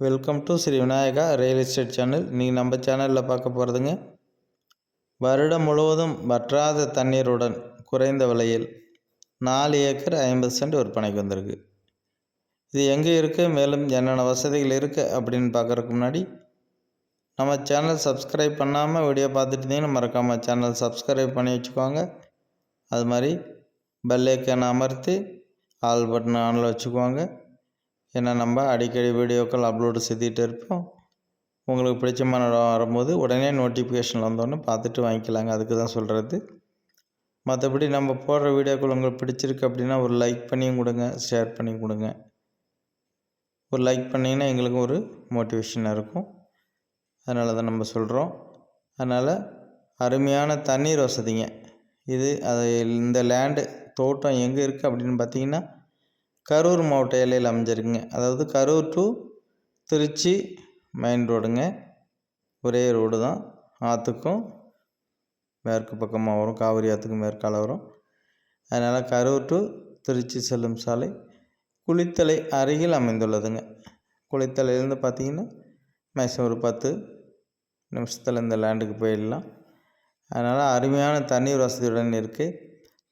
Welcome to Shri Vinayaka real estate channel. இன்றைக்கி நம்ம சேனலில் பார்க்க போகிறதுங்க, வருடம் முழுவதும் வற்றாத தண்ணீருடன் குறைந்த விலையில் 4 ஏக்கர் 50 சென்ட் விற்பனைக்கு வந்திருக்கு. இது எங்கே இருக்குது, மேலும் என்னென்ன வசதிகள் இருக்குது அப்படின்னு பார்க்குறதுக்கு முன்னாடி நம்ம சேனல் சப்ஸ்கிரைப் பண்ணாமல் வீடியோ பார்த்துட்டு இருந்தீங்கன்னா மறக்காமல் சேனல் சப்ஸ்கிரைப் பண்ணி வச்சுக்கோங்க. அது மாதிரி பெல் ஐக்கானை அமர்த்தி ஆல் பட்டன் ஆனில் வச்சுக்கோங்க. ஏன்னா நம்ம அடிக்கடி வீடியோக்கள் அப்லோடு செய்துகிட்டே இருப்போம். உங்களுக்கு பிடிச்சமான இடம் வரும்போது உடனே நோட்டிஃபிகேஷன் வந்தோடனே பார்த்துட்டு வாங்கிக்கலாங்க. அதுக்கு தான் சொல்கிறது. மற்றபடி நம்ம போடுற வீடியோக்கள் உங்களுக்கு பிடிச்சிருக்கு அப்படின்னா ஒரு லைக் பண்ணியும் கொடுங்க, ஷேர் பண்ணி கொடுங்க. ஒரு லைக் பண்ணிங்கன்னா எங்களுக்கு ஒரு மோட்டிவேஷனாக இருக்கும். அதனால தான் நம்ம சொல்கிறோம். அதனால் அருமையான தண்ணீர் வசதிங்க இது. இந்த லேண்டு தோட்டம் எங்கே இருக்குது அப்படின்னு பார்த்தீங்கன்னா, கரூர் மாவட்ட எல்லையில் அமைஞ்சிருக்குங்க. அதாவது கரூர் டு திருச்சி மெயின் ரோடுங்க. ஒரே ரோடு தான். ஆற்றுக்கும் மேற்கு பக்கமாக வரும், காவிரி ஆற்றுக்கும் மேற்கால வரும். அதனால் கரூர் டு திருச்சி செல்லும் சாலை குளித்தலை அருகில் அமைந்துள்ளதுங்க. குளித்தலையிலேருந்து பார்த்திங்கன்னா மேக்ஸிமம் ஒரு 10 நிமிஷத்தில் இந்த லேண்டுக்கு போயிடலாம். அதனால் அருமையான தண்ணீர் வசதியுடன் இருக்குது.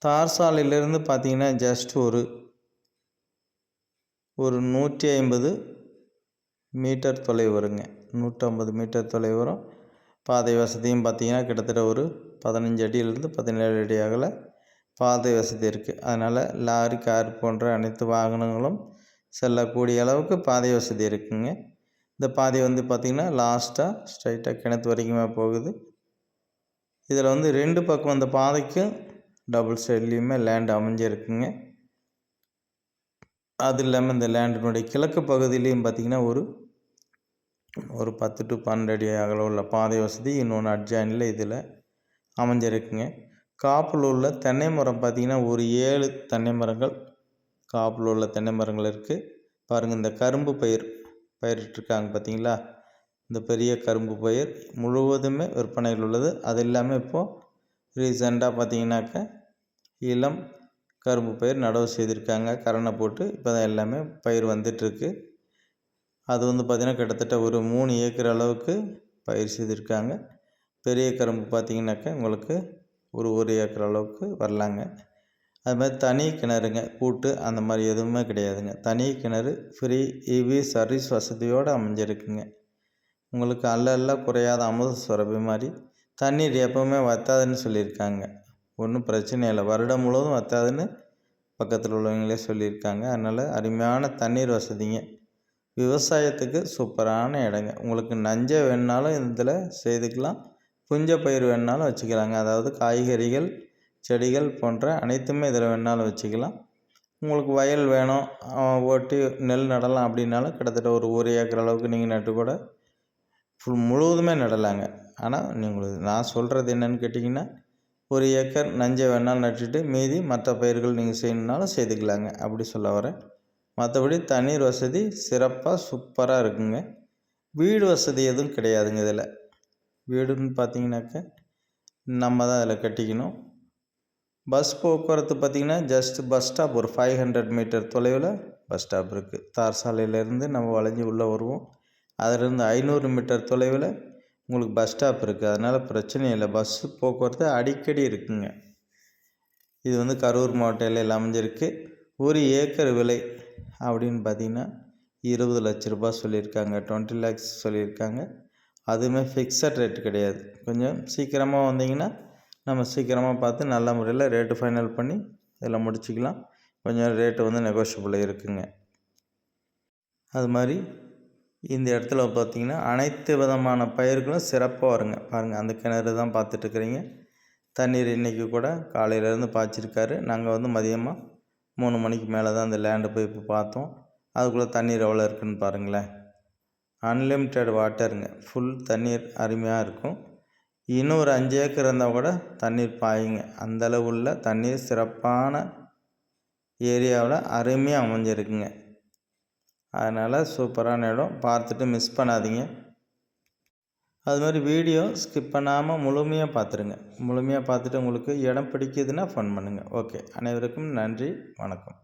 தார் சாலையிலேருந்து பார்த்திங்கன்னா ஜஸ்ட் ஒரு 150 மீட்டர் தொலைவு வருங்க. 150 மீட்டர் தொலைவு வரும். பாதை வசதியும் பார்த்திங்கன்னா கிட்டத்தட்ட ஒரு 15 அடியிலிருந்து 17 அடி அகல பாதை வசதி இருக்குது. அதனால் லாரி, கார் போன்ற அனைத்து வாகனங்களும் செல்லக்கூடிய அளவுக்கு பாதை வசதி இருக்குங்க. இந்த பாதை வந்து பார்த்திங்கன்னா லாஸ்ட்டாக ஸ்ட்ரைட்டாக கிணத்து வரைக்குமே போகுது. இதில் வந்து 2 பக்கம் அந்த பாதைக்கும் டபுள் சைட்லேயுமே லேண்ட் அமைஞ்சிருக்குங்க. அது இல்லாமல் இந்த லேண்டினுடைய கிழக்கு பகுதியிலையும் பார்த்திங்கன்னா ஒரு 10 to 12 அடி அகல உள்ள பாதை வசதி இன்னொன்று அட்ஜாயினில் இதில் அமைஞ்சிருக்குங்க. காப்பில் உள்ள தென்னை மரம் பார்த்திங்கன்னா ஒரு 7 தென்னை மரங்கள் காப்பில் உள்ள தென்னை மரங்கள் இருக்குது. பாருங்கள், இந்த கரும்பு பயிரிட்டுருக்காங்க பார்த்திங்களா. இந்த பெரிய கரும்பு பயிர் முழுவதுமே விற்பனையில் உள்ளது. அது இல்லாமல் இப்போது ரீசெண்டாக பார்த்திங்கனாக்க இளம் கரும்பு பயிர் நடவு செய்திருக்காங்க. கரணை போட்டு இப்போ தான் எல்லாமே பயிர் வந்துட்டுருக்கு. அது வந்து பார்த்திங்கன்னா கிட்டத்தட்ட ஒரு 3 ஏக்கர் அளவுக்கு பயிர் செய்திருக்காங்க. பெரிய கரும்பு பார்த்திங்கனாக்கா உங்களுக்கு ஒரு ஏக்கர் அளவுக்கு வரலாங்க. அது மாதிரி தனி கிணறுங்க, கூட்டு அந்த மாதிரி எதுவுமே கிடையாதுங்க. தனி கிணறு, ஃப்ரீ இவி சர்வீஸ் வசதியோடு அமைஞ்சிருக்குங்க. உங்களுக்கு அல்ல குறையாத அமுத சுரபி மாதிரி தண்ணீர் எப்போவுமே வற்றாதுன்னு சொல்லியிருக்காங்க. ஒன்றும் பிரச்சனை இல்லை, வருடம் முழுவதும் வற்றாதுன்னு பக்கத்தில் உள்ளவங்களே சொல்லியிருக்காங்க. அதனால் அருமையான தண்ணீர் வசதிங்க. விவசாயத்துக்கு சூப்பரான இடங்க. உங்களுக்கு நஞ்சை வேணுனாலும் இதில் செய்துக்கலாம், புஞ்ச பயிர் வேணுனாலும் வச்சுக்கலாங்க. அதாவது காய்கறிகள், செடிகள் போன்ற அனைத்துமே இதில் வேணுனாலும் வச்சுக்கலாம். உங்களுக்கு வயல் வேணும், ஓட்டி நெல் நடலாம் அப்படின்னாலும் கிட்டத்தட்ட ஒரு ஏக்கர் அளவுக்கு நீங்கள் நட்டு கூட முழுவதுமே நடலாங்க. ஆனால் நான் சொல்கிறது என்னென்னு கேட்டிங்கன்னா, 1 ஏக்கர் நஞ்சை வேணாலும் நட்டுட்டு மீதி மற்ற பயிர்கள் நீங்கள் செய்யணுன்னாலும் செய்துக்கலாங்க. அப்படி சொல்ல வரேன். மற்றபடி தண்ணீர் வசதி சிறப்பாக சூப்பராக இருக்குங்க. வீடு வசதி எதுவும் கிடையாதுங்க. இதில் வீடுன்னு பார்த்தீங்கன்னாக்க நம்ம தான் அதில் கட்டிக்கணும். பஸ் போக்குவரத்து பார்த்திங்கன்னா ஜஸ்ட் பஸ் ஸ்டாப் ஒரு 500 மீட்டர் தொலைவில் பஸ் ஸ்டாப் இருக்குது. தார் சாலையிலேருந்து நம்ம வளைஞ்சி உள்ளே வருவோம். அதிலிருந்து 500 மீட்டர் தொலைவில் உங்களுக்கு பஸ் ஸ்டாப் இருக்குது. அதனால் பிரச்சனை இல்லை, பஸ்ஸு போக்குவரத்து அடிக்கடி இருக்குங்க. இது வந்து கரூர் மாவட்ட எல்லையில் அமைஞ்சிருக்கு. 1 ஏக்கர் விலை அப்படின்னு பார்த்திங்கன்னா 20 லட்ச ரூபாய் சொல்லியிருக்காங்க, 20 lakhs சொல்லியிருக்காங்க. அதுவுமே ஃபிக்ஸட் ரேட்டு கிடையாது. கொஞ்சம் சீக்கிரமாக வந்தீங்கன்னா நம்ம சீக்கிரமாக பார்த்து நல்ல முறையில் ரேட்டு ஃபைனல் பண்ணி இதில் முடிச்சிக்கலாம். கொஞ்சம் ரேட்டு வந்து நெகோஷியபிளாக இருக்குங்க. அது மாதிரி இந்த இடத்துல பார்த்திங்கன்னா அனைத்து விதமான பயிர்களும் சிறப்பாக வருங்க. பாருங்கள், அந்த கிணறு தான் பார்த்துட்ருக்குறீங்க. தண்ணீர் இன்றைக்கி கூட காலையிலேருந்து பாய்ச்சிருக்காரு. நாங்கள் வந்து மதியமாக 3 மணிக்கு மேலே தான் அந்த லேண்டை போய் இப்போ பார்த்தோம். அதுக்குள்ளே தண்ணீர் எவ்வளோ இருக்குதுன்னு பாருங்களேன். அன்லிமிட்டெட் வாட்டருங்க. ஃபுல் தண்ணீர் அருமையாக இருக்கும். இன்னும் ஒரு 5 ஏக்கர் இருந்தால் கூட தண்ணீர் பாயுங்க. அந்தளவு உள்ள தண்ணீர் சிறப்பான ஏரியாவில் அருமையாக அமைஞ்சிருக்குங்க. அதனால் சூப்பரான இடம், பார்த்துட்டு மிஸ் பண்ணாதீங்க. அது மாதிரி வீடியோ ஸ்கிப் பண்ணாமல் முழுமையாக பார்த்துருங்க. முழுமையாக பார்த்துட்டு உங்களுக்கு இடம் பிடிக்குதுன்னா ஃபோன் பண்ணுங்கள். ஓகே, அனைவருக்கும் நன்றி, வணக்கம்.